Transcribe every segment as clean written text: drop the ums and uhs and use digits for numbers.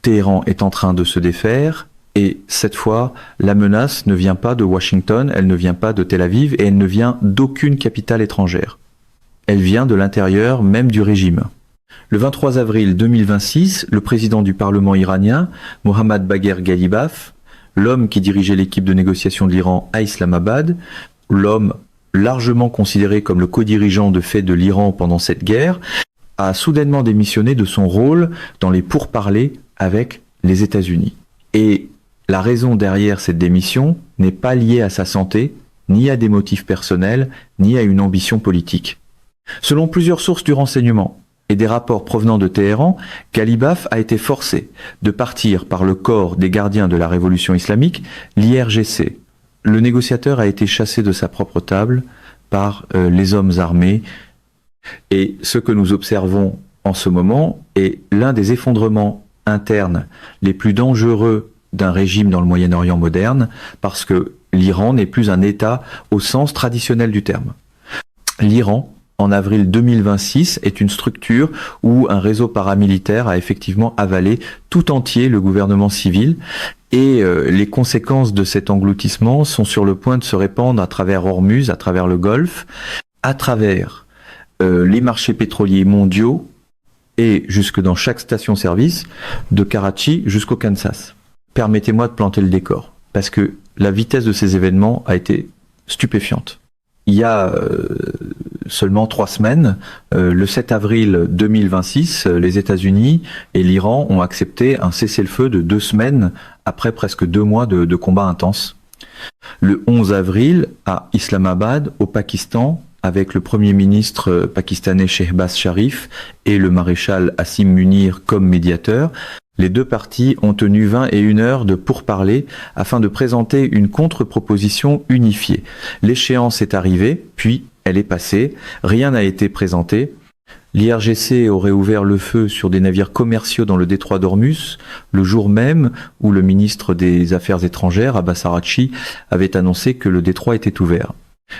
Téhéran est en train de se défaire, et cette fois, la menace ne vient pas de Washington, elle ne vient pas de Tel Aviv, et elle ne vient d'aucune capitale étrangère. Elle vient de l'intérieur même du régime. Le 23 avril 2026, le président du Parlement iranien, Mohammad Bagher Ghalibaf, l'homme qui dirigeait l'équipe de négociation de l'Iran à Islamabad, l'homme largement considéré comme le co-dirigeant de fait de l'Iran pendant cette guerre, a soudainement démissionné de son rôle dans les pourparlers avec les États-Unis. Et la raison derrière cette démission n'est pas liée à sa santé, ni à des motifs personnels, ni à une ambition politique. Selon plusieurs sources du renseignement et des rapports provenant de Téhéran, Ghalibaf a été forcé de partir par le corps des gardiens de la révolution islamique, l'IRGC. Le négociateur a été chassé de sa propre table par les hommes armés. Et ce que nous observons en ce moment est l'un des effondrements internes les plus dangereux d'un régime dans le Moyen-Orient moderne, parce que l'Iran n'est plus un État au sens traditionnel du terme. L'Iran, en avril 2026, est une structure où un réseau paramilitaire a effectivement avalé tout entier le gouvernement civil, et les conséquences de cet engloutissement sont sur le point de se répandre à travers Hormuz, à travers le Golfe, à travers les marchés pétroliers mondiaux, et jusque dans chaque station-service, de Karachi jusqu'au Kansas. Permettez-moi de planter le décor, parce que la vitesse de ces événements a été stupéfiante. Il y a seulement 3 semaines, le 7 avril 2026, les États-Unis et l'Iran ont accepté un cessez-le-feu de 2 semaines après presque 2 mois de combats intenses. Le 11 avril, à Islamabad, au Pakistan, avec le Premier ministre pakistanais Shehbaz Sharif et le maréchal Asim Munir comme médiateur, les deux parties ont tenu 21 heures de pourparlers afin de présenter une contre-proposition unifiée. L'échéance est arrivée, puis elle est passée, rien n'a été présenté. L'IRGC aurait ouvert le feu sur des navires commerciaux dans le détroit d'Ormuz, le jour même où le ministre des Affaires étrangères, Abbas Araghchi, avait annoncé que le détroit était ouvert.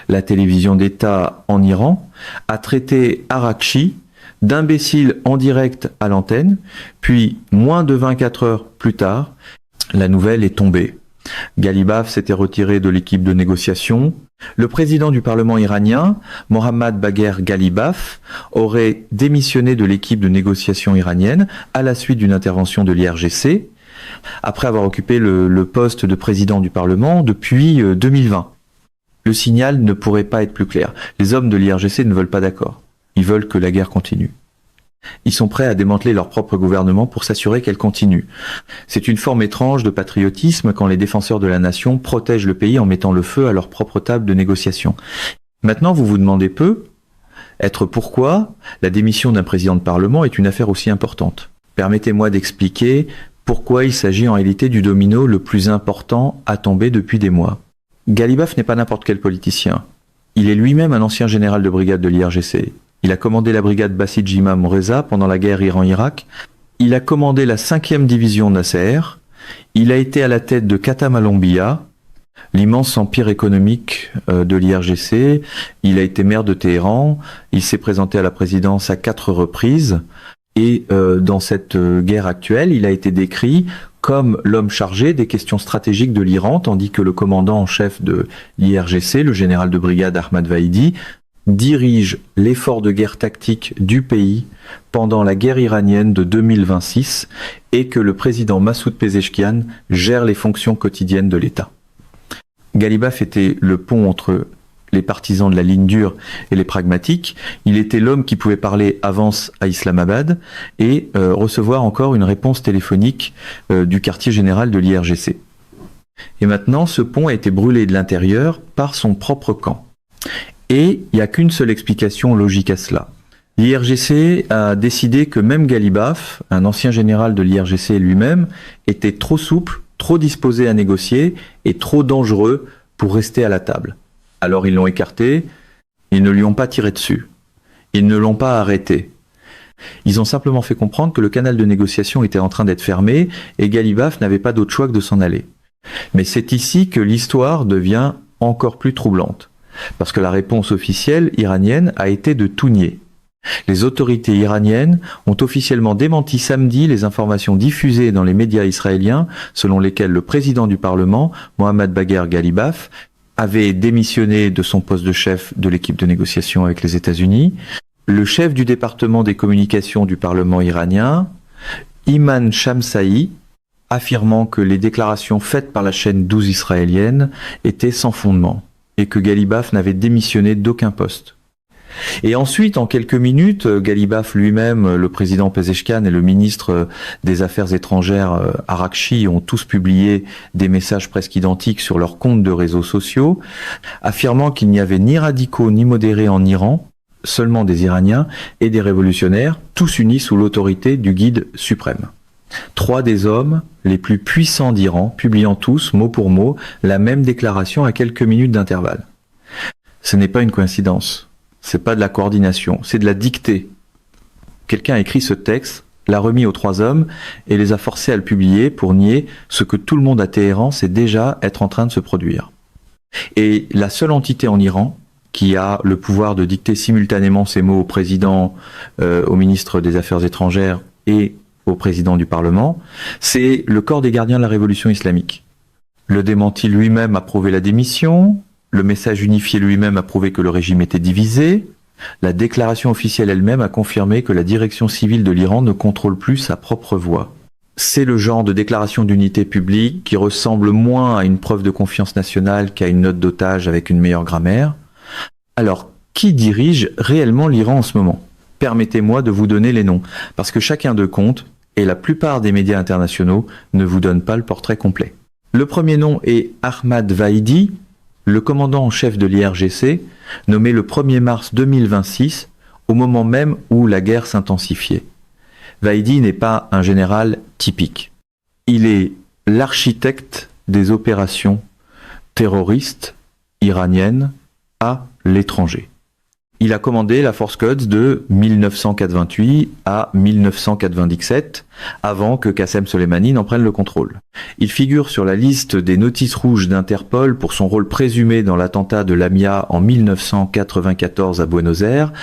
La télévision d'État en Iran a traité Araghchi d'imbécile en direct à l'antenne, puis moins de 24 heures plus tard, la nouvelle est tombée. Ghalibaf s'était retiré de l'équipe de négociation. Le président du Parlement iranien, Mohammad Bagher Ghalibaf, aurait démissionné de l'équipe de négociation iranienne à la suite d'une intervention de l'IRGC, après avoir occupé le poste de président du Parlement depuis 2020. Le signal ne pourrait pas être plus clair. Les hommes de l'IRGC ne veulent pas d'accord. Ils veulent que la guerre continue. Ils sont prêts à démanteler leur propre gouvernement pour s'assurer qu'elle continue. C'est une forme étrange de patriotisme quand les défenseurs de la nation protègent le pays en mettant le feu à leur propre table de négociation. Maintenant, vous vous demandez pourquoi la démission d'un président de Parlement est une affaire aussi importante. Permettez-moi d'expliquer pourquoi il s'agit en réalité du domino le plus important à tomber depuis des mois. Ghalibaf n'est pas n'importe quel politicien. Il est lui-même un ancien général de brigade de l'IRGC. Il a commandé la brigade Basij-Imam Reza pendant la guerre Iran-Irak. Il a commandé la 5e division Nasser. Il a été à la tête de Khatam al-Anbiya, l'immense empire économique de l'IRGC. Il a été maire de Téhéran. Il s'est présenté à la présidence à 4 reprises. Et dans cette guerre actuelle, il a été décrit comme l'homme chargé des questions stratégiques de l'Iran, tandis que le commandant en chef de l'IRGC, le général de brigade Ahmad Vahidi, dirige l'effort de guerre tactique du pays pendant la guerre iranienne de 2026 et que le président Massoud Pezeshkian gère les fonctions quotidiennes de l'État. Ghalibaf était le pont entre les partisans de la ligne dure et les pragmatiques. Il était l'homme qui pouvait parler avance à Islamabad et recevoir encore une réponse téléphonique du quartier général de l'IRGC. Et maintenant, ce pont a été brûlé de l'intérieur par son propre camp. Et il n'y a qu'une seule explication logique à cela. L'IRGC a décidé que même Ghalibaf, un ancien général de l'IRGC lui-même, était trop souple, trop disposé à négocier et trop dangereux pour rester à la table. Alors ils l'ont écarté, ils ne lui ont pas tiré dessus, ils ne l'ont pas arrêté. Ils ont simplement fait comprendre que le canal de négociation était en train d'être fermé et Ghalibaf n'avait pas d'autre choix que de s'en aller. Mais c'est ici que l'histoire devient encore plus troublante, parce que la réponse officielle iranienne a été de tout nier. Les autorités iraniennes ont officiellement démenti samedi les informations diffusées dans les médias israéliens selon lesquelles le président du Parlement, Mohammad Bagher Ghalibaf, avait démissionné de son poste de chef de l'équipe de négociation avec les États-Unis. Le chef du département des communications du Parlement iranien, Iman Shamsaï, affirmant que les déclarations faites par la chaîne 12 israélienne étaient sans fondement et que Ghalibaf n'avait démissionné d'aucun poste. Et ensuite, en quelques minutes, Ghalibaf lui-même, le président Pezeshkian et le ministre des Affaires étrangères Arakchi ont tous publié des messages presque identiques sur leurs comptes de réseaux sociaux, affirmant qu'il n'y avait ni radicaux ni modérés en Iran, seulement des Iraniens et des révolutionnaires, tous unis sous l'autorité du guide suprême. 3 des hommes les plus puissants d'Iran, publiant tous, mot pour mot, la même déclaration à quelques minutes d'intervalle. Ce n'est pas une coïncidence. C'est pas de la coordination, c'est de la dictée. Quelqu'un a écrit ce texte, l'a remis aux 3 hommes et les a forcés à le publier pour nier ce que tout le monde à Téhéran sait déjà être en train de se produire. Et la seule entité en Iran qui a le pouvoir de dicter simultanément ces mots au président, au ministre des Affaires étrangères et au président du Parlement, c'est le corps des gardiens de la révolution islamique. Le démenti lui-même a prouvé la démission. Le message unifié lui-même a prouvé que le régime était divisé. La déclaration officielle elle-même a confirmé que la direction civile de l'Iran ne contrôle plus sa propre voix. C'est le genre de déclaration d'unité publique qui ressemble moins à une preuve de confiance nationale qu'à une note d'otage avec une meilleure grammaire. Alors, qui dirige réellement l'Iran en ce moment ? Permettez-moi de vous donner les noms, parce que chacun d'eux compte, et la plupart des médias internationaux ne vous donnent pas le portrait complet. Le premier nom est Ahmad Vahidi, le commandant en chef de l'IRGC, nommé le 1er mars 2026, au moment même où la guerre s'intensifiait. Vahidi n'est pas un général typique. Il est l'architecte des opérations terroristes iraniennes à l'étranger. Il a commandé la Force Quds de 1988 à 1997, avant que Qassem Soleimani n'en prenne le contrôle. Il figure sur la liste des notices rouges d'Interpol pour son rôle présumé dans l'attentat de Lamia en 1994 à Buenos Aires,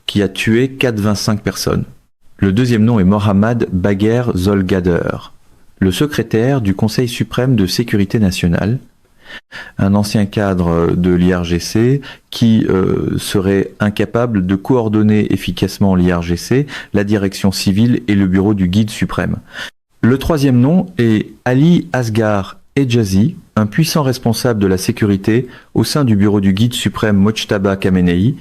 qui a tué 425 personnes. Le deuxième nom est Mohammad Bagher Zolgader, le secrétaire du Conseil suprême de sécurité nationale, un ancien cadre de l'IRGC qui serait incapable de coordonner efficacement l'IRGC, la direction civile et le bureau du guide suprême. Le troisième nom est Ali Asghar Ejazi, un puissant responsable de la sécurité au sein du bureau du guide suprême Mojtaba Khamenei,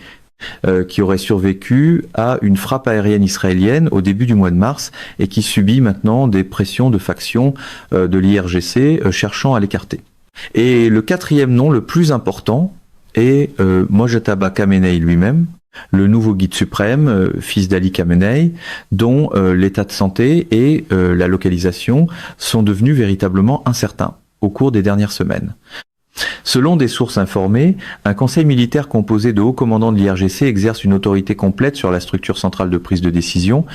qui aurait survécu à une frappe aérienne israélienne au début du mois de mars et qui subit maintenant des pressions de factions de l'IRGC cherchant à l'écarter. Et le quatrième nom, le plus important, est Mojtaba Khamenei lui-même, le nouveau guide suprême, fils d'Ali Khamenei, dont l'état de santé et la localisation sont devenus véritablement incertains au cours des dernières semaines. Selon des sources informées, un conseil militaire composé de hauts commandants de l'IRGC exerce une autorité complète sur la structure centrale de prise de décision,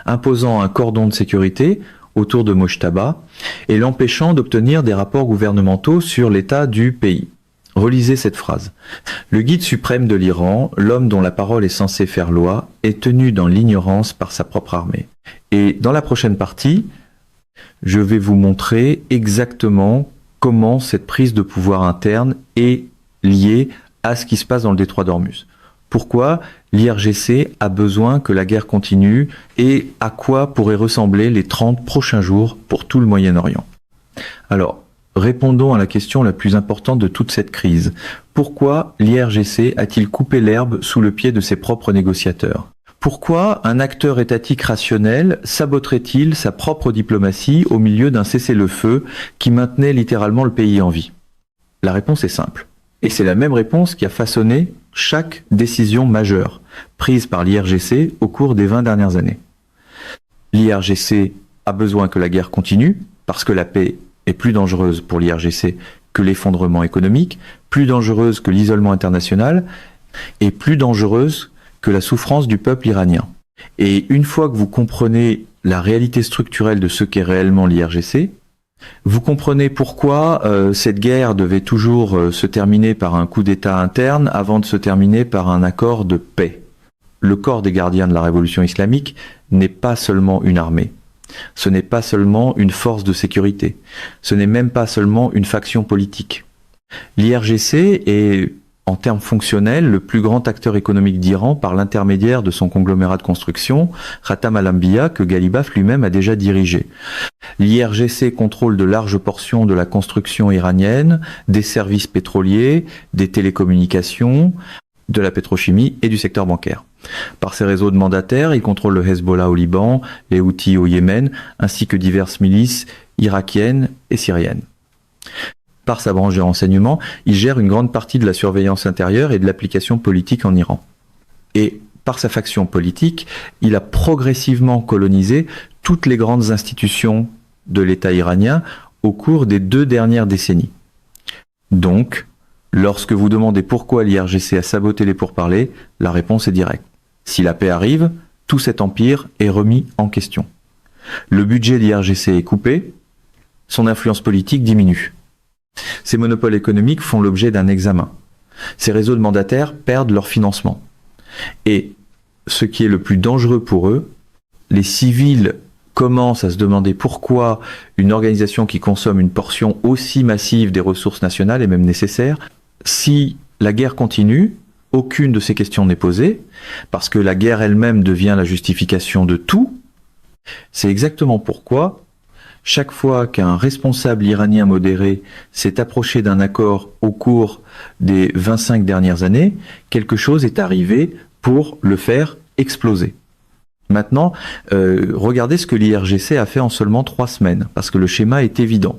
imposant un cordon de sécurité autour de Mojtaba et l'empêchant d'obtenir des rapports gouvernementaux sur l'état du pays. Relisez cette phrase. Le guide suprême de l'Iran, l'homme dont la parole est censée faire loi, est tenu dans l'ignorance par sa propre armée. Et dans la prochaine partie, je vais vous montrer exactement comment cette prise de pouvoir interne est liée à ce qui se passe dans le détroit d'Ormuz. Pourquoi l'IRGC a besoin que la guerre continue et à quoi pourraient ressembler les 30 prochains jours pour tout le Moyen-Orient. Alors, répondons à la question la plus importante de toute cette crise. Pourquoi l'IRGC a-t-il coupé l'herbe sous le pied de ses propres négociateurs ? Pourquoi un acteur étatique rationnel saboterait-il sa propre diplomatie au milieu d'un cessez-le-feu qui maintenait littéralement le pays en vie ? La réponse est simple. Et c'est la même réponse qui a façonné chaque décision majeure prise par l'IRGC au cours des 20 dernières années. L'IRGC a besoin que la guerre continue, parce que la paix est plus dangereuse pour l'IRGC que l'effondrement économique, plus dangereuse que l'isolement international, et plus dangereuse que la souffrance du peuple iranien. Et une fois que vous comprenez la réalité structurelle de ce qu'est réellement l'IRGC, vous comprenez pourquoi cette guerre devait toujours se terminer par un coup d'État interne avant de se terminer par un accord de paix. le corps des gardiens de la révolution islamique n'est pas seulement une armée. Ce n'est pas seulement une force de sécurité. Ce n'est même pas seulement une faction politique. L'IRGC est, en termes fonctionnels, le plus grand acteur économique d'Iran par l'intermédiaire de son conglomérat de construction, Khatam al-Anbiya, que Ghalibaf lui-même a déjà dirigé. L'IRGC contrôle de larges portions de la construction iranienne, des services pétroliers, des télécommunications, de la pétrochimie et du secteur bancaire. Par ses réseaux de mandataires, il contrôle le Hezbollah au Liban, les Houthis au Yémen, ainsi que diverses milices irakiennes et syriennes. Par sa branche de renseignement, il gère une grande partie de la surveillance intérieure et de l'application politique en Iran. Et par sa faction politique, il a progressivement colonisé toutes les grandes institutions de l'État iranien au cours des 2 dernières décennies. Donc, lorsque vous demandez pourquoi l'IRGC a saboté les pourparlers, la réponse est directe. Si la paix arrive, tout cet empire est remis en question. Le budget de l'IRGC est coupé, son influence politique diminue. Ces monopoles économiques font l'objet d'un examen. Ces réseaux de mandataires perdent leur financement. Et ce qui est le plus dangereux pour eux, les civils commencent à se demander pourquoi une organisation qui consomme une portion aussi massive des ressources nationales est même nécessaire. Si la guerre continue, aucune de ces questions n'est posée, parce que la guerre elle-même devient la justification de tout. C'est exactement pourquoi chaque fois qu'un responsable iranien modéré s'est approché d'un accord au cours des 25 dernières années, quelque chose est arrivé pour le faire exploser. Maintenant, regardez ce que l'IRGC a fait en seulement 3 semaines, parce que le schéma est évident.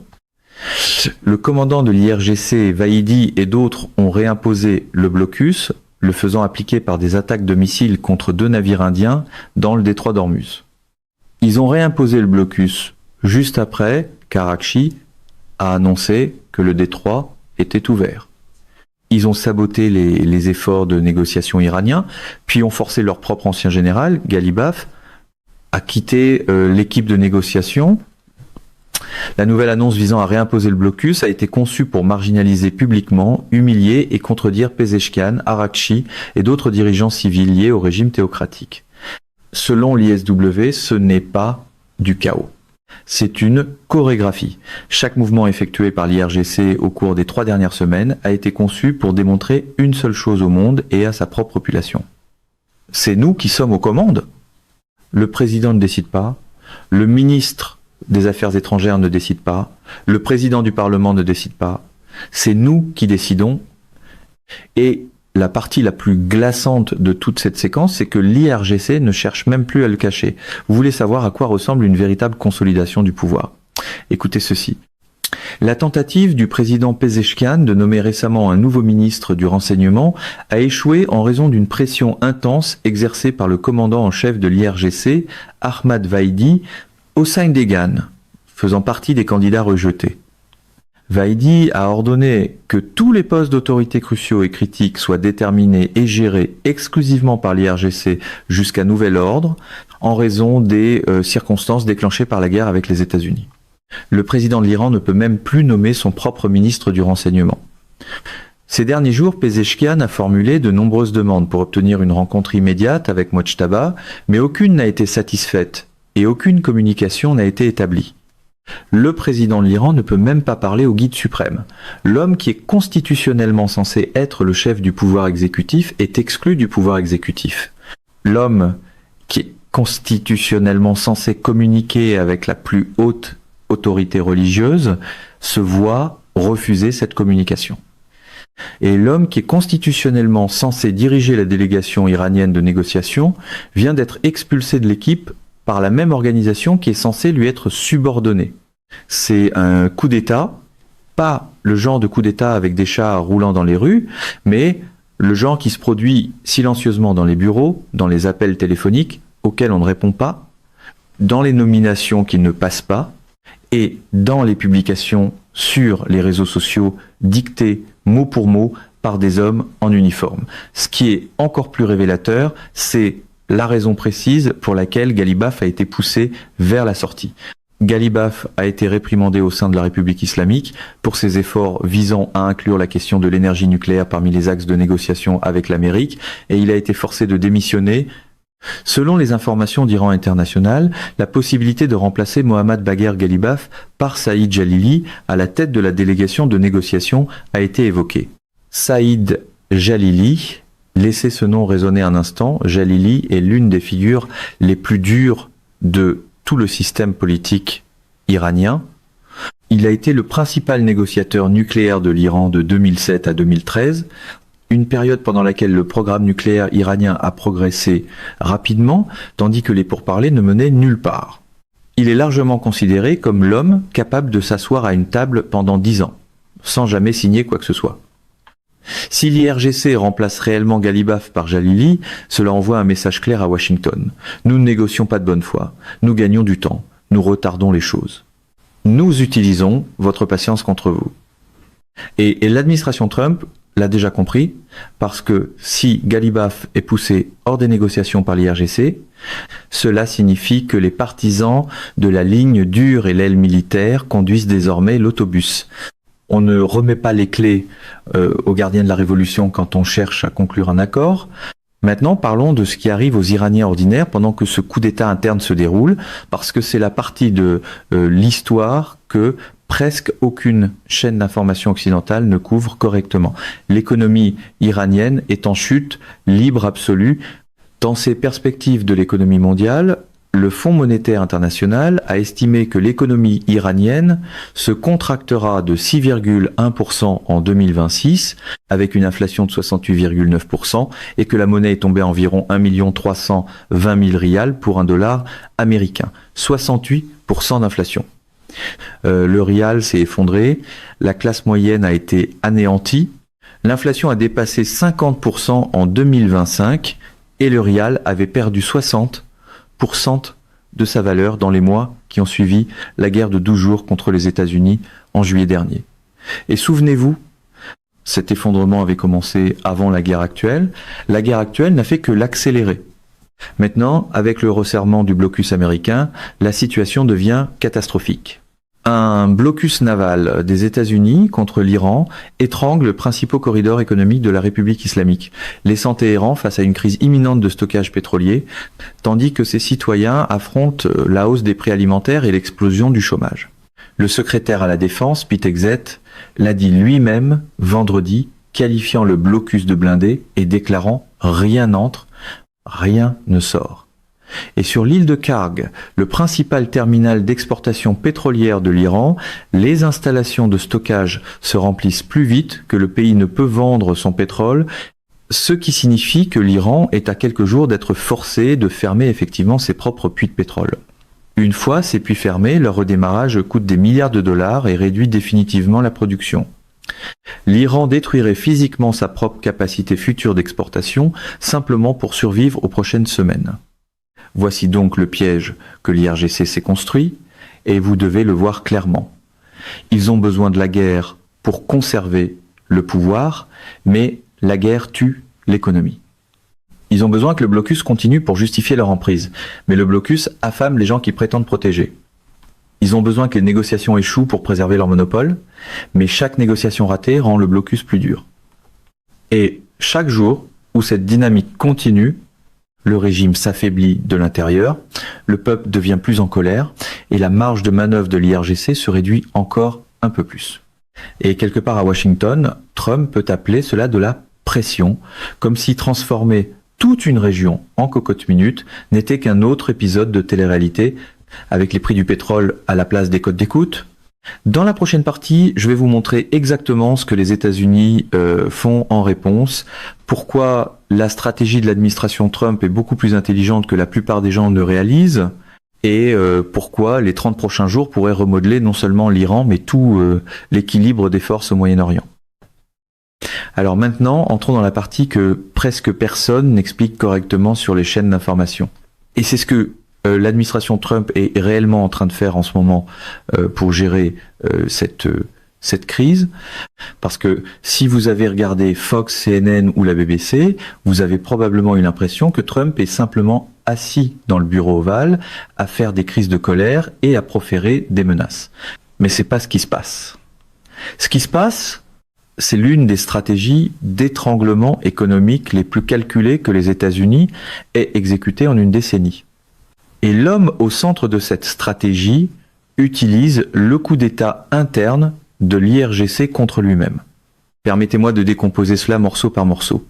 Le commandant de l'IRGC, Vaidi, et d'autres ont réimposé le blocus, le faisant appliquer par des attaques de missiles contre 2 navires indiens dans le détroit d'Ormuz. Ils ont réimposé le blocus juste après qu'Arakchi a annoncé que le détroit était ouvert. Ils ont saboté les efforts de négociation iraniens, puis ont forcé leur propre ancien général, Ghalibaf, à quitter l'équipe de négociation. La nouvelle annonce visant à réimposer le blocus a été conçue pour marginaliser publiquement, humilier et contredire Pezeshkian, Arakchi et d'autres dirigeants civils liés au régime théocratique. Selon l'ISW, ce n'est pas du chaos. C'est une chorégraphie. Chaque mouvement effectué par l'IRGC au cours des 3 dernières semaines a été conçu pour démontrer une seule chose au monde et à sa propre population. C'est nous qui sommes aux commandes. Le président ne décide pas, le ministre des Affaires étrangères ne décide pas, le président du Parlement ne décide pas. C'est nous qui décidons. Et la partie la plus glaçante de toute cette séquence, c'est que l'IRGC ne cherche même plus à le cacher. Vous voulez savoir à quoi ressemble une véritable consolidation du pouvoir? Écoutez ceci. La tentative du président Pezeshkian de nommer récemment un nouveau ministre du renseignement a échoué en raison d'une pression intense exercée par le commandant en chef de l'IRGC, Ahmad Vaidi, Hossein Degan, faisant partie des candidats rejetés. Vaidi a ordonné que tous les postes d'autorité cruciaux et critiques soient déterminés et gérés exclusivement par l'IRGC jusqu'à nouvel ordre, en raison des circonstances déclenchées par la guerre avec les États-Unis. Le président de l'Iran ne peut même plus nommer son propre ministre du renseignement. Ces derniers jours, Pezeshkian a formulé de nombreuses demandes pour obtenir une rencontre immédiate avec Mojtaba, mais aucune n'a été satisfaite et aucune communication n'a été établie. Le président de l'Iran ne peut même pas parler au guide suprême. L'homme qui est constitutionnellement censé être le chef du pouvoir exécutif est exclu du pouvoir exécutif. L'homme qui est constitutionnellement censé communiquer avec la plus haute autorité religieuse se voit refuser cette communication. Et l'homme qui est constitutionnellement censé diriger la délégation iranienne de négociation vient d'être expulsé de l'équipe par la même organisation qui est censée lui être subordonnée. C'est un coup d'État, pas le genre de coup d'État avec des chars roulant dans les rues, mais le genre qui se produit silencieusement dans les bureaux, dans les appels téléphoniques auxquels on ne répond pas, dans les nominations qui ne passent pas, et dans les publications sur les réseaux sociaux dictées mot pour mot par des hommes en uniforme. Ce qui est encore plus révélateur, c'est la raison précise pour laquelle Ghalibaf a été poussé vers la sortie. Galibaf a été réprimandé au sein de la République islamique pour ses efforts visant à inclure la question de l'énergie nucléaire parmi les axes de négociation avec l'Amérique, et il a été forcé de démissionner. Selon les informations d'Iran International, la possibilité de remplacer Mohammad Bagher Galibaf par Saïd Jalili à la tête de la délégation de négociation a été évoquée. Saïd Jalili, laissez ce nom résonner un instant, Jalili est l'une des figures les plus dures de tout le système politique iranien. Il a été le principal négociateur nucléaire de l'Iran de 2007 à 2013, une période pendant laquelle le programme nucléaire iranien a progressé rapidement, tandis que les pourparlers ne menaient nulle part. Il est largement considéré comme l'homme capable de s'asseoir à une table pendant 10 ans, sans jamais signer quoi que ce soit. Si l'IRGC remplace réellement Galibaf par Jalili, cela envoie un message clair à Washington. Nous ne négocions pas de bonne foi, nous gagnons du temps, nous retardons les choses. Nous utilisons votre patience contre vous. Et l'administration Trump l'a déjà compris, parce que si Galibaf est poussé hors des négociations par l'IRGC, cela signifie que les partisans de la ligne dure et l'aile militaire conduisent désormais l'autobus. On ne remet pas les clés aux gardiens de la Révolution quand on cherche à conclure un accord. Maintenant, parlons de ce qui arrive aux Iraniens ordinaires pendant que ce coup d'État interne se déroule, parce que c'est la partie de l'histoire que presque aucune chaîne d'information occidentale ne couvre correctement. L'économie iranienne est en chute libre absolue. Dans ces perspectives de l'économie mondiale, le Fonds monétaire international a estimé que l'économie iranienne se contractera de 6,1% en 2026, avec une inflation de 68,9%, et que la monnaie est tombée à environ 1 320 000 rials pour $1 américain. 68% d'inflation. Le rial s'est effondré, la classe moyenne a été anéantie, l'inflation a dépassé 50% en 2025, et le rial avait perdu 60% de sa valeur dans les mois qui ont suivi la guerre de 12 jours contre les États-Unis en juillet dernier. Et souvenez-vous, cet effondrement avait commencé avant la guerre actuelle. La guerre actuelle n'a fait que l'accélérer. Maintenant, avec le resserrement du blocus américain, la situation devient catastrophique. Un blocus naval des États-Unis contre l'Iran étrangle le principal corridor économique de la République islamique, laissant Téhéran face à une crise imminente de stockage pétrolier, tandis que ses citoyens affrontent la hausse des prix alimentaires et l'explosion du chômage. Le secrétaire à la Défense, Pete Hegseth, l'a dit lui-même vendredi, qualifiant le blocus de blindés et déclarant « rien n'entre, rien ne sort ». Et sur l'île de Karg, le principal terminal d'exportation pétrolière de l'Iran, les installations de stockage se remplissent plus vite que le pays ne peut vendre son pétrole, ce qui signifie que l'Iran est à quelques jours d'être forcé de fermer effectivement ses propres puits de pétrole. Une fois ces puits fermés, leur redémarrage coûte des milliards de dollars et réduit définitivement la production. L'Iran détruirait physiquement sa propre capacité future d'exportation simplement pour survivre aux prochaines semaines. Voici donc le piège que l'IRGC s'est construit, et vous devez le voir clairement. Ils ont besoin de la guerre pour conserver le pouvoir, mais la guerre tue l'économie. Ils ont besoin que le blocus continue pour justifier leur emprise, mais le blocus affame les gens qui prétendent protéger. Ils ont besoin que les négociations échouent pour préserver leur monopole, mais chaque négociation ratée rend le blocus plus dur. Et chaque jour où cette dynamique continue, le régime s'affaiblit de l'intérieur, le peuple devient plus en colère, et la marge de manœuvre de l'IRGC se réduit encore un peu plus. Et quelque part à Washington, Trump peut appeler cela de la pression, comme si transformer toute une région en cocotte-minute n'était qu'un autre épisode de télé-réalité, avec les prix du pétrole à la place des codes d'écoute. Dans la prochaine partie, je vais vous montrer exactement ce que les États-Unis font en réponse, pourquoi la stratégie de l'administration Trump est beaucoup plus intelligente que la plupart des gens ne réalisent, et pourquoi les 30 prochains jours pourraient remodeler non seulement l'Iran, mais tout l'équilibre des forces au Moyen-Orient. Alors maintenant, entrons dans la partie que presque personne n'explique correctement sur les chaînes d'information. Et c'est ce que l'administration Trump est réellement en train de faire en ce moment pour gérer cette crise, parce que si vous avez regardé Fox, CNN ou la BBC, vous avez probablement eu l'impression que Trump est simplement assis dans le bureau ovale, à faire des crises de colère et à proférer des menaces. Mais c'est pas ce qui se passe. Ce qui se passe, c'est l'une des stratégies d'étranglement économique les plus calculées que les États-Unis aient exécutées en une décennie. Et l'homme au centre de cette stratégie utilise le coup d'État interne de l'IRGC contre lui-même. Permettez-moi de décomposer cela morceau par morceau.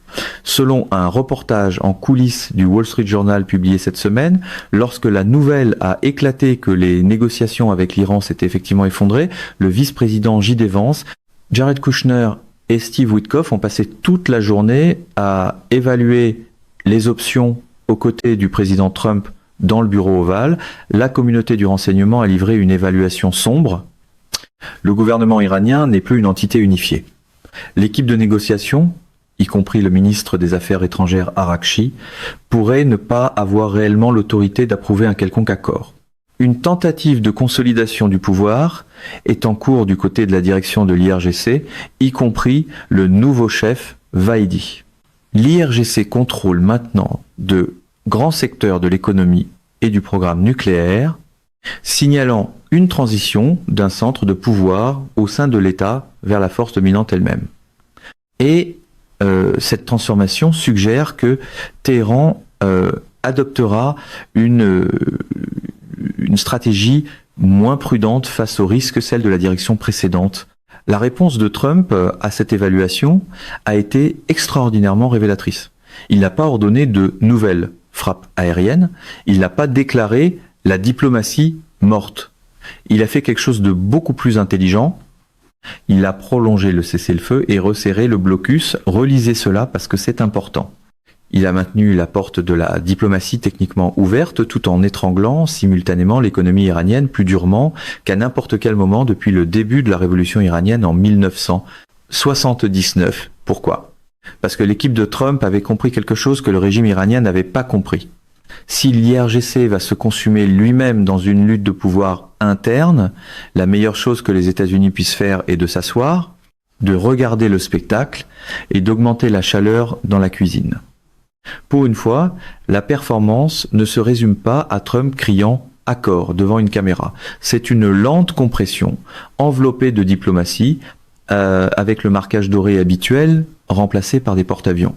Selon un reportage en coulisses du Wall Street Journal publié cette semaine, lorsque la nouvelle a éclaté que les négociations avec l'Iran s'étaient effectivement effondrées, le vice-président J.D. Vance, Jared Kushner et Steve Witkoff ont passé toute la journée à évaluer les options aux côtés du président Trump dans le bureau ovale. La communauté du renseignement a livré une évaluation sombre. Le gouvernement iranien n'est plus une entité unifiée. L'équipe de négociation, y compris le ministre des Affaires étrangères Araghchi, pourrait ne pas avoir réellement l'autorité d'approuver un quelconque accord. Une tentative de consolidation du pouvoir est en cours du côté de la direction de l'IRGC, y compris le nouveau chef Vahidi. L'IRGC contrôle maintenant de grands secteurs de l'économie et du programme nucléaire, signalant une transition d'un centre de pouvoir au sein de l'État vers la force dominante elle-même. Et cette transformation suggère que Téhéran adoptera une stratégie moins prudente face aux risques que celle de la direction précédente. La réponse de Trump à cette évaluation a été extraordinairement révélatrice. Il n'a pas ordonné de nouvelles frappes aériennes, il n'a pas déclaré la diplomatie morte. Il a fait quelque chose de beaucoup plus intelligent. Il a prolongé le cessez-le-feu et resserré le blocus. Relisez cela parce que c'est important. Il a maintenu la porte de la diplomatie techniquement ouverte tout en étranglant simultanément l'économie iranienne plus durement qu'à n'importe quel moment depuis le début de la révolution iranienne en 1979. Pourquoi ? Parce que l'équipe de Trump avait compris quelque chose que le régime iranien n'avait pas compris. Si l'IRGC va se consumer lui-même dans une lutte de pouvoir interne, la meilleure chose que les États-Unis puissent faire est de s'asseoir, de regarder le spectacle et d'augmenter la chaleur dans la cuisine. Pour une fois, la performance ne se résume pas à Trump criant « accord » devant une caméra. C'est une lente compression, enveloppée de diplomatie, avec le marquage doré habituel, remplacé par des porte-avions.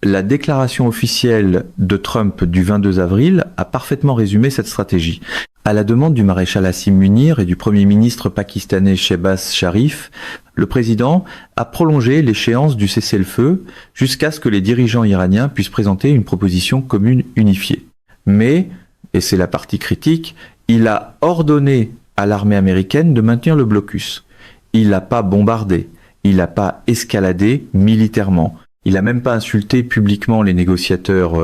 La déclaration officielle de Trump du 22 avril a parfaitement résumé cette stratégie. À la demande du maréchal Hassim Munir et du premier ministre pakistanais Shehbaz Sharif, le président a prolongé l'échéance du cessez-le-feu jusqu'à ce que les dirigeants iraniens puissent présenter une proposition commune unifiée. Mais, et c'est la partie critique, il a ordonné à l'armée américaine de maintenir le blocus. Il n'a pas bombardé, il n'a pas escaladé militairement. Il n'a même pas insulté publiquement les négociateurs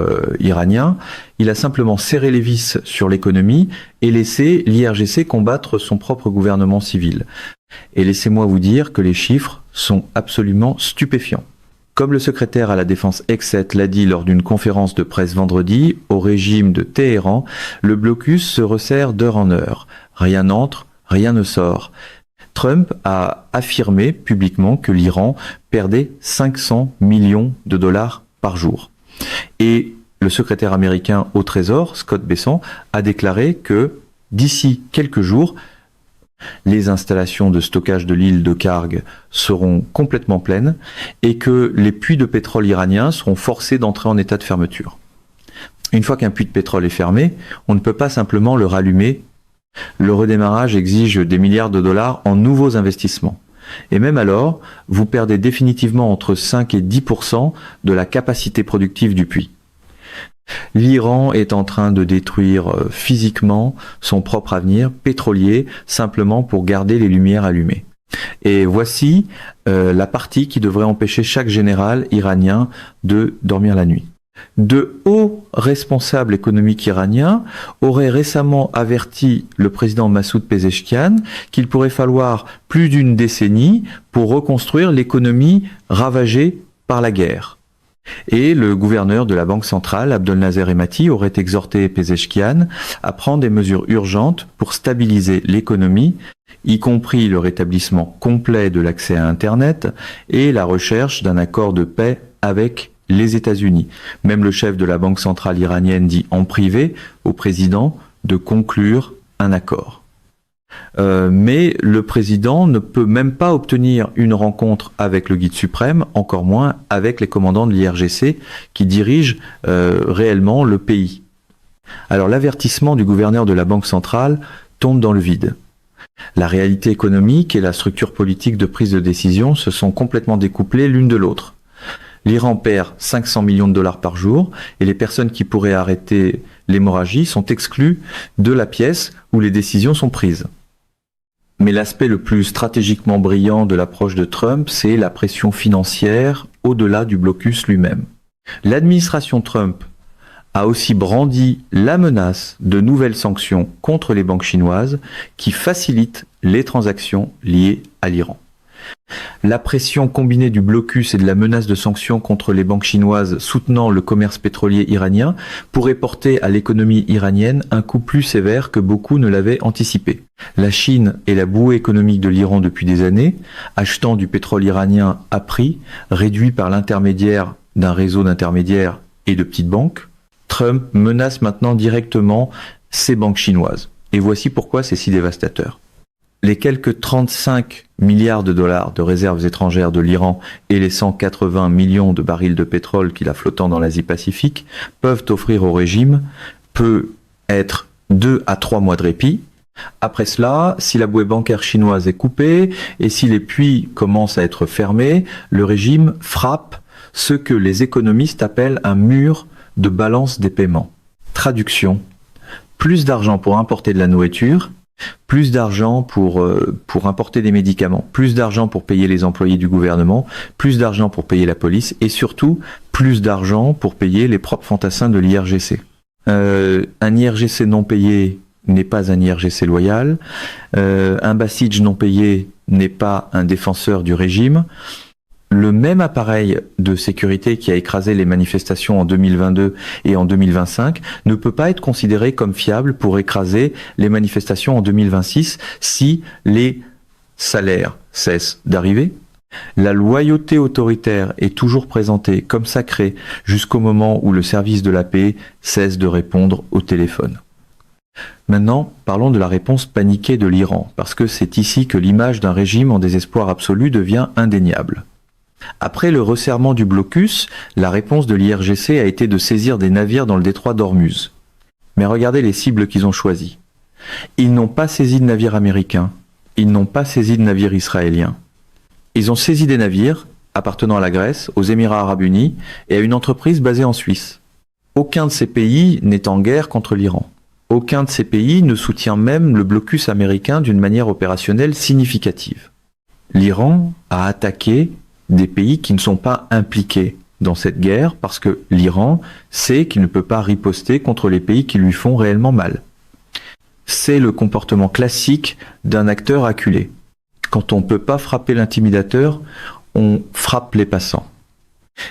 iraniens, il a simplement serré les vis sur l'économie et laissé l'IRGC combattre son propre gouvernement civil. Et laissez-moi vous dire que les chiffres sont absolument stupéfiants. Comme le secrétaire à la défense Exet l'a dit lors d'une conférence de presse vendredi, au régime de Téhéran, le blocus se resserre d'heure en heure. Rien n'entre, rien ne sort. Trump a affirmé publiquement que l'Iran perdait 500 millions de dollars par jour. Et le secrétaire américain au Trésor, Scott Bessent, a déclaré que d'ici quelques jours, les installations de stockage de l'île de Karg seront complètement pleines et que les puits de pétrole iraniens seront forcés d'entrer en état de fermeture. Une fois qu'un puits de pétrole est fermé, on ne peut pas simplement le rallumer. Le redémarrage exige des milliards de dollars en nouveaux investissements. Et même alors, vous perdez définitivement entre 5 et 10% de la capacité productive du puits. L'Iran est en train de détruire physiquement son propre avenir pétrolier simplement pour garder les lumières allumées. Et voici la partie qui devrait empêcher chaque général iranien de dormir la nuit. De hauts responsables économiques iraniens auraient récemment averti le président Massoud Pezeshkian qu'il pourrait falloir plus d'une décennie pour reconstruire l'économie ravagée par la guerre. Et le gouverneur de la Banque centrale, Abdolnazer Hemati, aurait exhorté Pezeshkian à prendre des mesures urgentes pour stabiliser l'économie, y compris le rétablissement complet de l'accès à Internet et la recherche d'un accord de paix avec les États-Unis. Même le chef de la Banque centrale iranienne dit en privé au président de conclure un accord. Mais le président ne peut même pas obtenir une rencontre avec le guide suprême, encore moins avec les commandants de l'IRGC qui dirigent réellement le pays. Alors l'avertissement du gouverneur de la Banque centrale tombe dans le vide. La réalité économique et la structure politique de prise de décision se sont complètement découplées l'une de l'autre. L'Iran perd 500 millions de dollars par jour et les personnes qui pourraient arrêter l'hémorragie sont exclues de la pièce où les décisions sont prises. Mais l'aspect le plus stratégiquement brillant de l'approche de Trump, c'est la pression financière au-delà du blocus lui-même. L'administration Trump a aussi brandi la menace de nouvelles sanctions contre les banques chinoises qui facilitent les transactions liées à l'Iran. La pression combinée du blocus et de la menace de sanctions contre les banques chinoises soutenant le commerce pétrolier iranien pourrait porter à l'économie iranienne un coup plus sévère que beaucoup ne l'avaient anticipé. La Chine est la bouée économique de l'Iran depuis des années, achetant du pétrole iranien à prix, réduit par l'intermédiaire d'un réseau d'intermédiaires et de petites banques. Trump menace maintenant directement ces banques chinoises. Et voici pourquoi c'est si dévastateur. Les quelques 35 milliards de dollars de réserves étrangères de l'Iran et les 180 millions de barils de pétrole qu'il a flottant dans l'Asie-Pacifique peuvent offrir au régime peut être 2 à 3 mois de répit. Après cela, si la bouée bancaire chinoise est coupée et si les puits commencent à être fermés, le régime frappe ce que les économistes appellent un mur de balance des paiements. Traduction: plus d'argent pour importer de la nourriture, plus d'argent pour importer des médicaments, plus d'argent pour payer les employés du gouvernement, plus d'argent pour payer la police et surtout plus d'argent pour payer les propres fantassins de l'IRGC. Un IRGC non payé n'est pas un IRGC loyal, un Basij non payé n'est pas un défenseur du régime. Le même appareil de sécurité qui a écrasé les manifestations en 2022 et en 2025 ne peut pas être considéré comme fiable pour écraser les manifestations en 2026 si les salaires cessent d'arriver. La loyauté autoritaire est toujours présentée comme sacrée jusqu'au moment où le service de la paix cesse de répondre au téléphone. Maintenant, parlons de la réponse paniquée de l'Iran, parce que c'est ici que l'image d'un régime en désespoir absolu devient indéniable. Après le resserrement du blocus, la réponse de l'IRGC a été de saisir des navires dans le détroit d'Ormuz. Mais regardez les cibles qu'ils ont choisies. Ils n'ont pas saisi de navires américains, ils n'ont pas saisi de navires israéliens. Ils ont saisi des navires appartenant à la Grèce, aux Émirats arabes unis et à une entreprise basée en Suisse. Aucun de ces pays n'est en guerre contre l'Iran. Aucun de ces pays ne soutient même le blocus américain d'une manière opérationnelle significative. L'Iran a attaqué des pays qui ne sont pas impliqués dans cette guerre parce que l'Iran sait qu'il ne peut pas riposter contre les pays qui lui font réellement mal. C'est le comportement classique d'un acteur acculé. Quand on ne peut pas frapper l'intimidateur, on frappe les passants.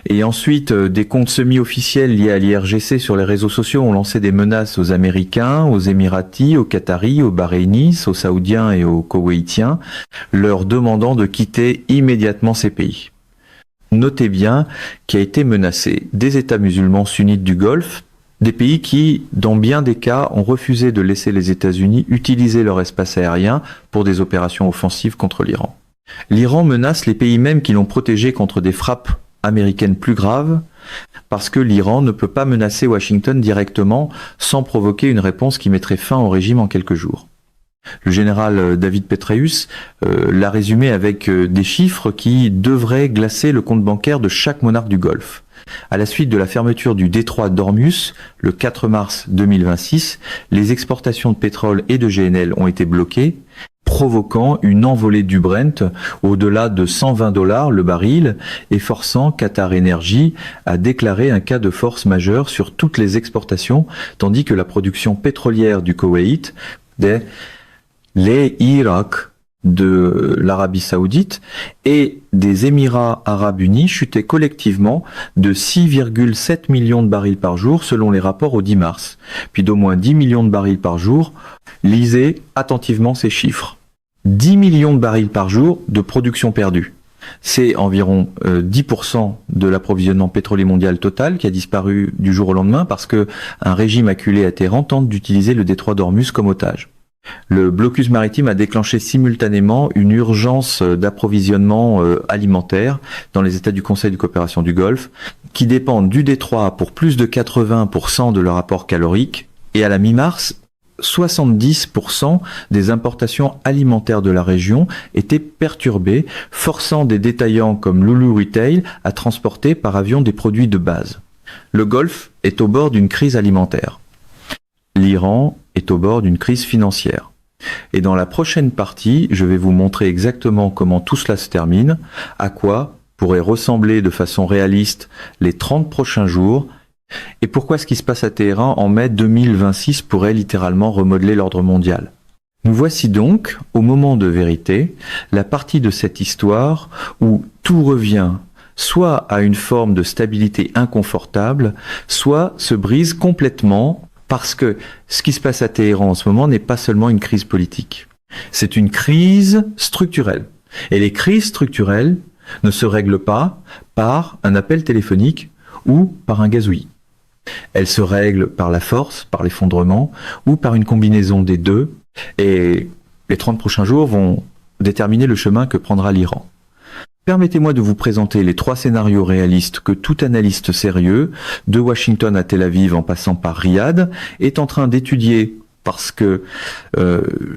Et ensuite, des comptes semi-officiels liés à l'IRGC sur les réseaux sociaux ont lancé des menaces aux Américains, aux Émiratis, aux Qataris, aux Bahreïnis, aux Saoudiens et aux Koweïtiens, leur demandant de quitter immédiatement ces pays. Notez bien qu'il a été menacé des États musulmans sunnites du Golfe, des pays qui, dans bien des cas, ont refusé de laisser les États-Unis utiliser leur espace aérien pour des opérations offensives contre l'Iran. L'Iran menace les pays même qui l'ont protégé contre des frappes américaine plus grave, parce que l'Iran ne peut pas menacer Washington directement sans provoquer une réponse qui mettrait fin au régime en quelques jours. Le général David Petraeus l'a résumé avec des chiffres qui devraient glacer le compte bancaire de chaque monarque du Golfe. À la suite de la fermeture du détroit d'Ormuz, le 4 mars 2026, les exportations de pétrole et de GNL ont été bloquées, provoquant une envolée du Brent au-delà de 120 $ le baril et forçant Qatar Energy à déclarer un cas de force majeure sur toutes les exportations, tandis que la production pétrolière du Koweït, les Irak de l'Arabie Saoudite et des Émirats Arabes Unis chutait collectivement de 6,7 millions de barils par jour selon les rapports au 10 mars, puis d'au moins 10 millions de barils par jour. Lisez attentivement ces chiffres. 10 millions de barils par jour de production perdue. C'est environ 10% de l'approvisionnement pétrolier mondial total qui a disparu du jour au lendemain parce que un régime acculé à Téhéran tente d'utiliser le détroit d'Ormuz comme otage. Le blocus maritime a déclenché simultanément une urgence d'approvisionnement alimentaire dans les États du Conseil de coopération du Golfe qui dépendent du détroit pour plus de 80% de leur apport calorique et à la mi-mars, 70% des importations alimentaires de la région étaient perturbées, forçant des détaillants comme Lulu Retail à transporter par avion des produits de base. Le Golfe est au bord d'une crise alimentaire. L'Iran est au bord d'une crise financière. Et dans la prochaine partie, je vais vous montrer exactement comment tout cela se termine, à quoi pourraient ressembler de façon réaliste les 30 prochains jours, et pourquoi ce qui se passe à Téhéran en mai 2026 pourrait littéralement remodeler l'ordre mondial. Nous voici donc, au moment de vérité, la partie de cette histoire où tout revient soit à une forme de stabilité inconfortable, soit se brise complètement parce que ce qui se passe à Téhéran en ce moment n'est pas seulement une crise politique. C'est une crise structurelle. Et les crises structurelles ne se règlent pas par un appel téléphonique ou par un gazouillis. Elles se règlent par la force, par l'effondrement ou par une combinaison des deux. Et les 30 prochains jours vont déterminer le chemin que prendra l'Iran. Permettez-moi de vous présenter les 3 scénarios réalistes que tout analyste sérieux, de Washington à Tel Aviv en passant par Riyad, est en train d'étudier parce que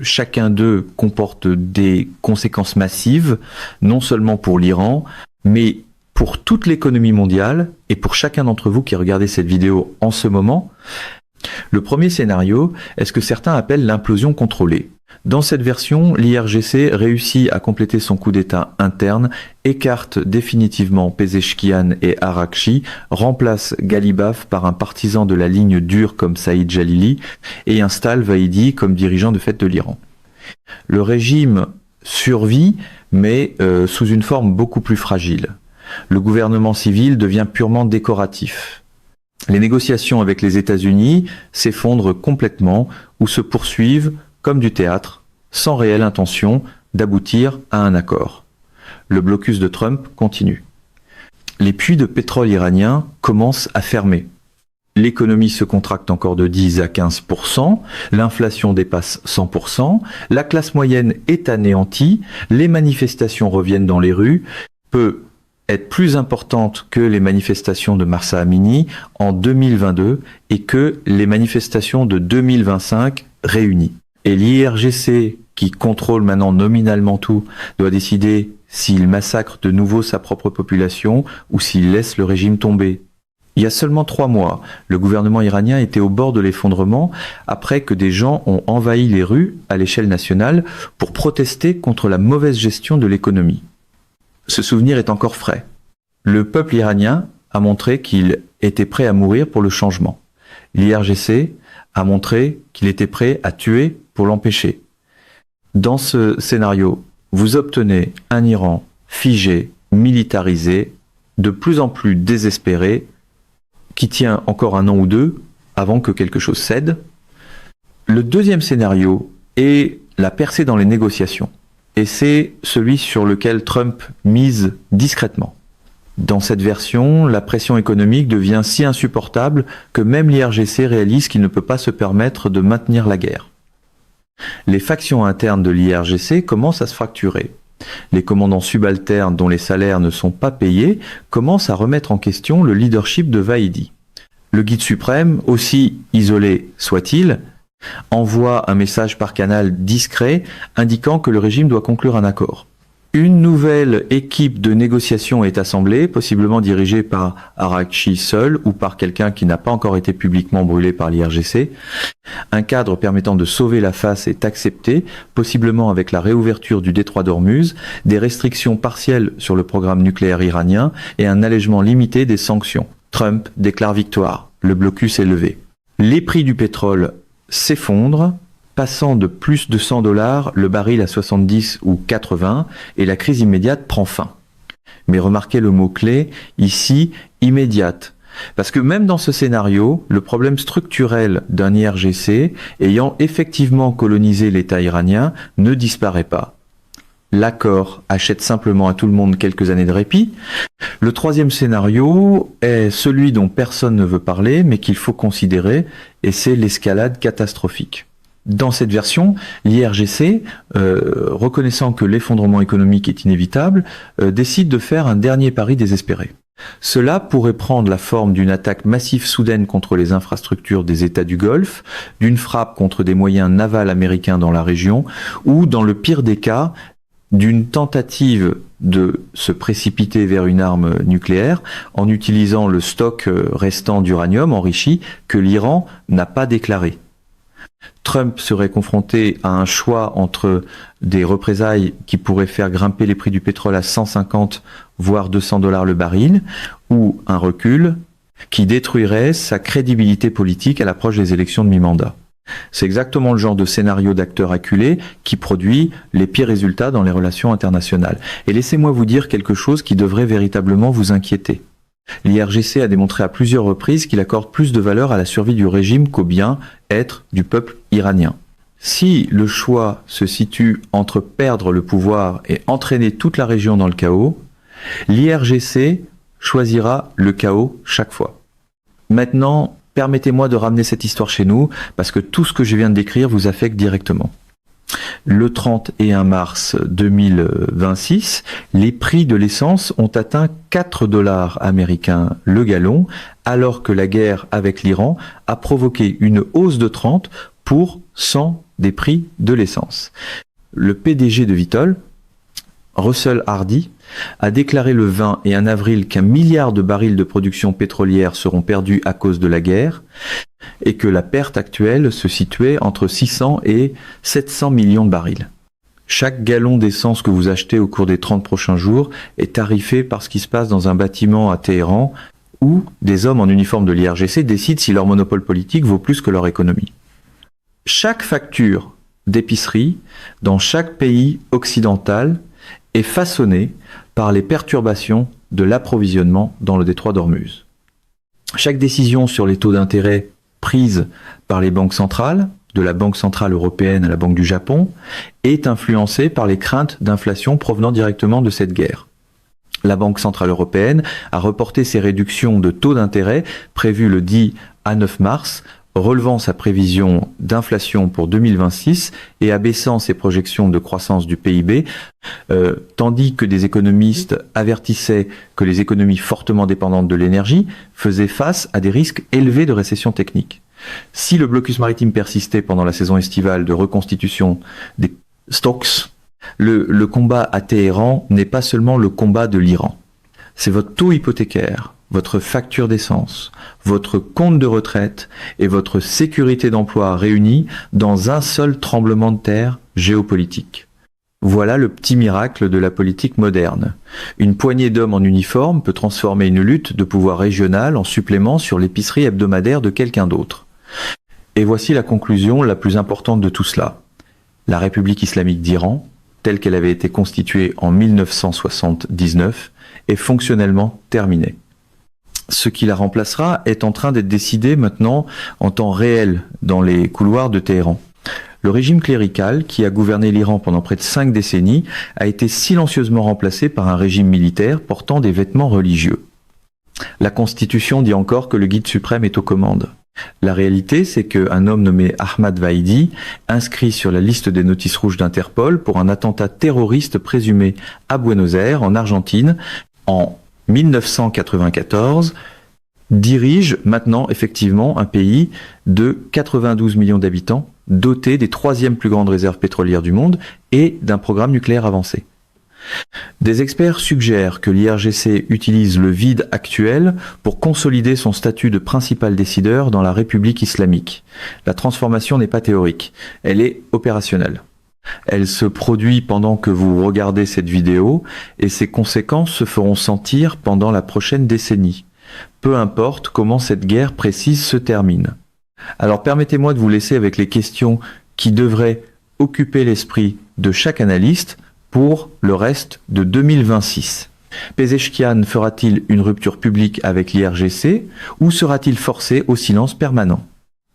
chacun d'eux comporte des conséquences massives, non seulement pour l'Iran, mais pour toute l'économie mondiale et pour chacun d'entre vous qui regardez cette vidéo en ce moment. Le premier scénario est ce que certains appellent l'implosion contrôlée. Dans cette version, l'IRGC réussit à compléter son coup d'État interne, écarte définitivement Pezeshkian et Arakchi, remplace Galibaf par un partisan de la ligne dure comme Saïd Jalili et installe Vaidi comme dirigeant de fait de l'Iran. Le régime survit, mais sous une forme beaucoup plus fragile. Le gouvernement civil devient purement décoratif. Les négociations avec les États-Unis s'effondrent complètement ou se poursuivent comme du théâtre, sans réelle intention d'aboutir à un accord. Le blocus de Trump continue. Les puits de pétrole iraniens commencent à fermer. L'économie se contracte encore de 10 à 15%, l'inflation dépasse 100%, la classe moyenne est anéantie, les manifestations reviennent dans les rues, peut être plus importante que les manifestations de Mahsa Amini en 2022 et que les manifestations de 2025 réunies. Et l'IRGC, qui contrôle maintenant nominalement tout, doit décider s'il massacre de nouveau sa propre population ou s'il laisse le régime tomber. Il y a seulement 3 mois, le gouvernement iranien était au bord de l'effondrement après que des gens ont envahi les rues à l'échelle nationale pour protester contre la mauvaise gestion de l'économie. Ce souvenir est encore frais. Le peuple iranien a montré qu'il était prêt à mourir pour le changement. L'IRGC a montré qu'il était prêt à tuer pour l'empêcher. Dans ce scénario, vous obtenez un Iran figé, militarisé, de plus en plus désespéré, qui tient encore 1 an ou 2 avant que quelque chose cède. Le deuxième scénario est la percée dans les négociations. Et c'est celui sur lequel Trump mise discrètement. Dans cette version, la pression économique devient si insupportable que même l'IRGC réalise qu'il ne peut pas se permettre de maintenir la guerre. Les factions internes de l'IRGC commencent à se fracturer. Les commandants subalternes dont les salaires ne sont pas payés commencent à remettre en question le leadership de Vaidi. Le guide suprême, aussi isolé soit-il, envoie un message par canal discret indiquant que le régime doit conclure un accord. Une nouvelle équipe de négociation est assemblée, possiblement dirigée par Arakchi seul ou par quelqu'un qui n'a pas encore été publiquement brûlé par l'IRGC. Un cadre permettant de sauver la face est accepté, possiblement avec la réouverture du détroit d'Ormuz, des restrictions partielles sur le programme nucléaire iranien et un allègement limité des sanctions. Trump déclare victoire, le blocus est levé. Les prix du pétrole s'effondrent, passant de plus de $100 le baril à 70 ou 80, et la crise immédiate prend fin. Mais remarquez le mot-clé, ici, immédiate. Parce que même dans ce scénario, le problème structurel d'un IRGC, ayant effectivement colonisé l'État iranien, ne disparaît pas. l'accord achète simplement à tout le monde quelques années de répit. Le troisième scénario est celui dont personne ne veut parler, mais qu'il faut considérer, et c'est l'escalade catastrophique. Dans cette version, l'IRGC, reconnaissant que l'effondrement économique est inévitable, décide de faire un dernier pari désespéré. Cela pourrait prendre la forme d'une attaque massive soudaine contre les infrastructures des États du Golfe, d'une frappe contre des moyens navals américains dans la région, ou, dans le pire des cas, d'une tentative de se précipiter vers une arme nucléaire en utilisant le stock restant d'uranium enrichi que l'Iran n'a pas déclaré. Trump serait confronté à un choix entre des représailles qui pourraient faire grimper les prix du pétrole à 150 voire $200 le baril, ou un recul qui détruirait sa crédibilité politique à l'approche des élections de mi-mandat. C'est exactement le genre de scénario d'acteur acculé qui produit les pires résultats dans les relations internationales. Et laissez-moi vous dire quelque chose qui devrait véritablement vous inquiéter. L'IRGC a démontré à plusieurs reprises qu'il accorde plus de valeur à la survie du régime qu'au bien-être du peuple iranien. Si le choix se situe entre perdre le pouvoir et entraîner toute la région dans le chaos, l'IRGC choisira le chaos chaque fois. Maintenant, permettez-moi de ramener cette histoire chez nous, parce que tout ce que je viens de décrire vous affecte directement. Le 31 mars 2026, les prix de l'essence ont atteint 4 $ américains le gallon, alors que la guerre avec l'Iran a provoqué une hausse de 30% des prix de l'essence. Le PDG de Vitol, Russell Hardy, a déclaré le 20 et 1 avril qu'1 milliard de barils de production pétrolière seront perdus à cause de la guerre et que la perte actuelle se situait entre 600 et 700 millions de barils. Chaque gallon d'essence que vous achetez au cours des 30 prochains jours est tarifé par ce qui se passe dans un bâtiment à Téhéran où des hommes en uniforme de l'IRGC décident si leur monopole politique vaut plus que leur économie. Chaque facture d'épicerie dans chaque pays occidental est façonnée par les perturbations de l'approvisionnement dans le détroit d'Ormuz. Chaque décision sur les taux d'intérêt prise par les banques centrales, de la Banque centrale européenne à la Banque du Japon, est influencée par les craintes d'inflation provenant directement de cette guerre. La Banque centrale européenne a reporté ses réductions de taux d'intérêt prévues le 10 à 9 mars, relevant sa prévision d'inflation pour 2026 et abaissant ses projections de croissance du PIB, tandis que des économistes avertissaient que les économies fortement dépendantes de l'énergie faisaient face à des risques élevés de récession technique. Si le blocus maritime persistait pendant la saison estivale de reconstitution des stocks, le combat à Téhéran n'est pas seulement le combat de l'Iran. C'est votre taux hypothécaire, votre facture d'essence, votre compte de retraite et votre sécurité d'emploi réunis dans un seul tremblement de terre géopolitique. Voilà le petit miracle de la politique moderne. Une poignée d'hommes en uniforme peut transformer une lutte de pouvoir régional en supplément sur l'épicerie hebdomadaire de quelqu'un d'autre. Et voici la conclusion la plus importante de tout cela. La République islamique d'Iran, telle qu'elle avait été constituée en 1979, est fonctionnellement terminée. Ce qui la remplacera est en train d'être décidé maintenant en temps réel dans les couloirs de Téhéran. Le régime clérical, qui a gouverné l'Iran pendant près de 5 décennies, a été silencieusement remplacé par un régime militaire portant des vêtements religieux. La Constitution dit encore que le guide suprême est aux commandes. La réalité, c'est qu'un homme nommé Ahmad Vahidi, inscrit sur la liste des notices rouges d'Interpol pour un attentat terroriste présumé à Buenos Aires, en Argentine, en 1994, dirige maintenant effectivement un pays de 92 millions d'habitants, doté des 3e plus grandes réserves pétrolières du monde et d'un programme nucléaire avancé. Des experts suggèrent que l'IRGC utilise le vide actuel pour consolider son statut de principal décideur dans la République islamique. La transformation n'est pas théorique, elle est opérationnelle. Elle se produit pendant que vous regardez cette vidéo et ses conséquences se feront sentir pendant la prochaine décennie. Peu importe comment cette guerre précise se termine. Alors permettez-moi de vous laisser avec les questions qui devraient occuper l'esprit de chaque analyste pour le reste de 2026. Pezeshkian fera-t-il une rupture publique avec l'IRGC ou sera-t-il forcé au silence permanent ?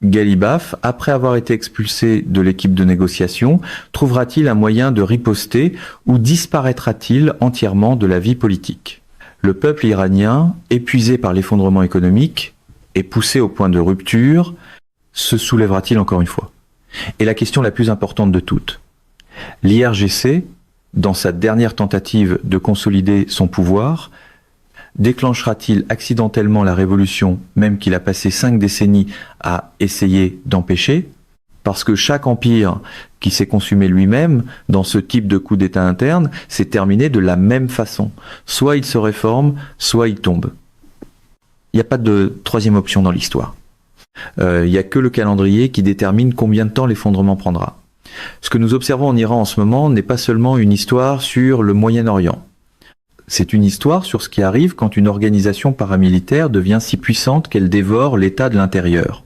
Galibaf, après avoir été expulsé de l'équipe de négociation, trouvera-t-il un moyen de riposter ou disparaîtra-t-il entièrement de la vie politique? Le peuple iranien, épuisé par l'effondrement économique et poussé au point de rupture, se soulèvera-t-il encore une fois? Et la question la plus importante de toutes, l'IRGC, dans sa dernière tentative de consolider son pouvoir, déclenchera-t-il accidentellement la révolution, même qu'il a passé 5 décennies à essayer d'empêcher? Parce que chaque empire qui s'est consumé lui-même, dans ce type de coup d'État interne, s'est terminé de la même façon. Soit il se réforme, soit il tombe. Il n'y a pas de troisième option dans l'histoire. Il n'y a que le calendrier qui détermine combien de temps l'effondrement prendra. Ce que nous observons en Iran en ce moment n'est pas seulement une histoire sur le Moyen-Orient. C'est une histoire sur ce qui arrive quand une organisation paramilitaire devient si puissante qu'elle dévore l'État de l'intérieur.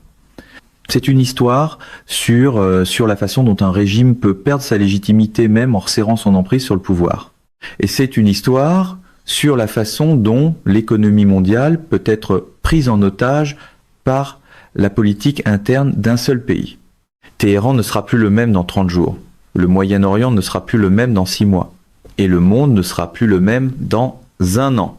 C'est une histoire sur la façon dont un régime peut perdre sa légitimité même en resserrant son emprise sur le pouvoir. Et c'est une histoire sur la façon dont l'économie mondiale peut être prise en otage par la politique interne d'un seul pays. Téhéran ne sera plus le même dans 30 jours. Le Moyen-Orient ne sera plus le même dans 6 mois. Et le monde ne sera plus le même dans 1 an.